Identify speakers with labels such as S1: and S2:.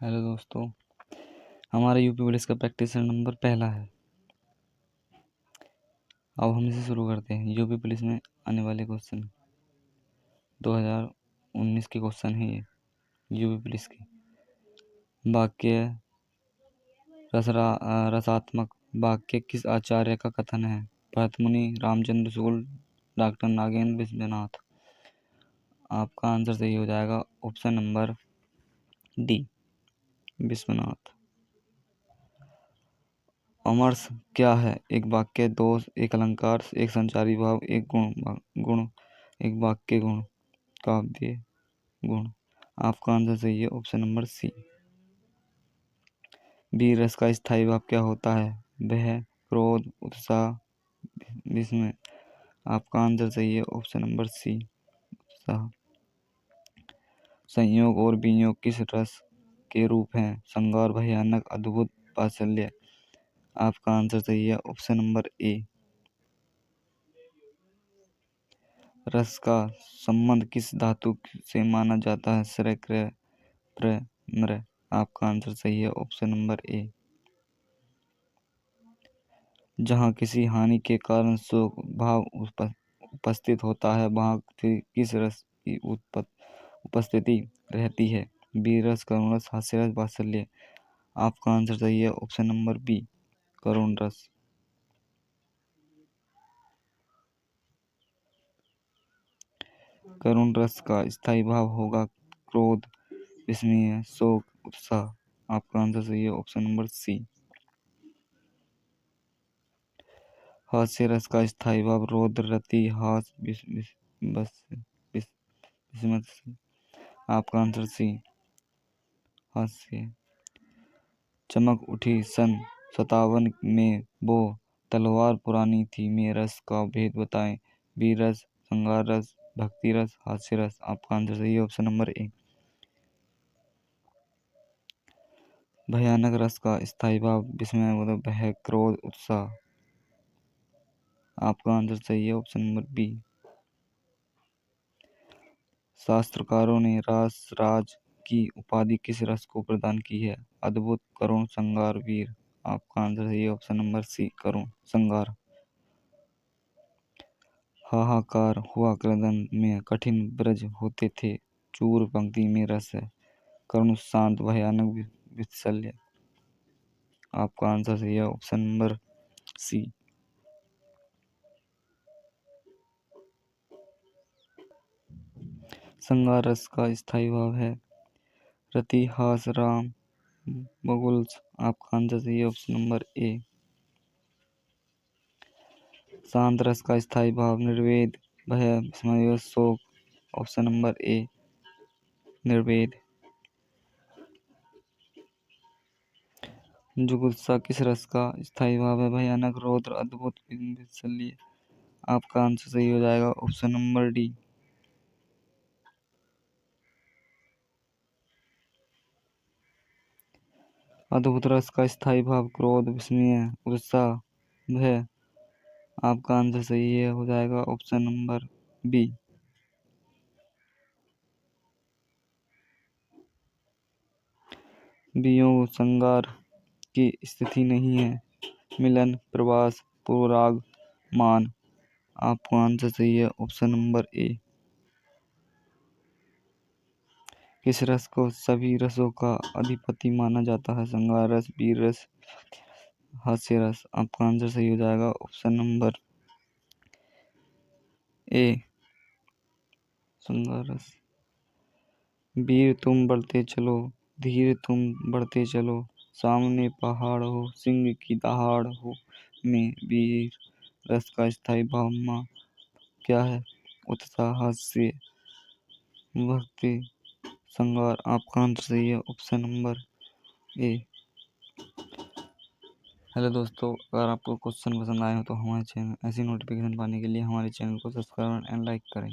S1: Hello दोस्तों, हमारा UP police का प्रैक्टिस नंबर पहला है। अब हम इसे शुरू करते हैं। यूपी पुलिस में आने वाले क्वेश्चन 2019 के क्वेश्चन है ये। यूपी पुलिस के वाक्य रसात्मक वाक्य किस आचार्य का कथन है? भरतमुनि, रामचंद्र शुक्ल, डॉक्टर नागेंद्र विश्वनाथ। आपका आंसर सही हो जाएगा ऑप्शन नंबर डी, विश्वनाथ। अमर्ष क्या है? एक वाक्य, दोष, एक अलंकार, एक संचारी भाव, एक गुण, एक वाक्य गुण, काव्य गुण। आपका आंसर सही है ऑप्शन नंबर सी। वीर रस का स्थायी भाव क्या होता है? भय, क्रोध, उत्साह, विस्मय। आपका आंसर सही है ऑप्शन नंबर सी, उत्साह। संयोग और वियोग किस रस के रूप हैं? श्रृंगार, भयानक, अद्भुत, वात्सल्य। आपका आंसर सही है ऑप्शन नंबर ए। रस का संबंध किस धातु से माना जाता है? श्रय, क्रय, प्रय, म्रय। आपका आंसर सही है ऑप्शन नंबर ए। जहाँ किसी हानि के कारण शोक भाव उपस्थित होता है, वहाँ किस रस की उपस्थिति रहती है? वीर रस, करुण रस, हास्य रस, वात्सल्य। आपका आंसर सही है ऑप्शन नंबर बी, करुण रस। करुण रस का स्थायी भाव होगा क्रोध, विस्मय, शोक, उत्साह। आपका आंसर सही है ऑप्शन नंबर सी। हास्य रस का स्थायी भाव रौद्र, रति, हास, विस्मत। आपका आंसर सी, हास्य। चमक उठी सन 57 में वो तलवार पुरानी थी में रस का भेद बताएं। वीर रस, श्रृंगार रस, भक्ति रस, हास्य रस। आपका आंसर सही है ऑप्शन नंबर ए। भयानक रस का स्थायी भाव विस्मय, मतलब भय, क्रोध, उत्साह। आपका आंसर सही है ऑप्शन नंबर बी। शास्त्रकारों ने रास राज की उपाधि किस रस को प्रदान की है? अद्भुत, करुण, श्रृंगार, वीर। आपका आंसर सही है ऑप्शन नंबर सी, करुण, श्रृंगार। हाहाकार हुआ क्रंदन में कठिन ब्रज होते थे, चूर पंक्ति में रस है, करुण, शांत, भयानक, वित्सल्य। आपका आंसर सही है ऑप्शन नंबर सी। श्रृंगार रस का स्थायी भाव है रति, हास, राम, बगुल्स। आपका आंसर सही है ऑप्शन नंबर ए। शांत रस का स्थायी भाव निर्वेद, भय, विस्मय, शोक। ऑप्शन नंबर ए, निर्वेद। जुगुप्सा किस रस का स्थायी भाव है? भयानक, रौद्र, अद्भुत, वित्सल्य। आपका आंसर सही हो जाएगा ऑप्शन नंबर डी। अद्भुत रस का स्थायी भाव क्रोध, विस्मय, उत्साह, भय। आपका आंसर सही है, हो जाएगा ऑप्शन नंबर बी। वियोग श्रृंगार की स्थिति नहीं है, मिलन, प्रवास, पूर्वराग, मान। आपका आंसर सही है ऑप्शन नंबर ए। किस रस को सभी रसों का अधिपति माना जाता है? श्रृंगार रस, वीर रस, हास्य रस। आपका आंसर सही हो जाएगा ऑप्शन नंबर ए, श्रृंगार रस। वीर तुम बढ़ते चलो, धीर तुम बढ़ते चलो, सामने पहाड़ हो, सिंह की दहाड़ हो में वीर रस का स्थायी भाव क्या है? उत्साह, हास्य, भक्ति, श्रृंगार। आपका आंसर सही है ऑप्शन नंबर ए। हेलो दोस्तों, अगर आपको क्वेश्चन पसंद आए हो तो हमारे चैनल ऐसी नोटिफिकेशन पाने के लिए हमारे चैनल को सब्सक्राइब एंड लाइक करें।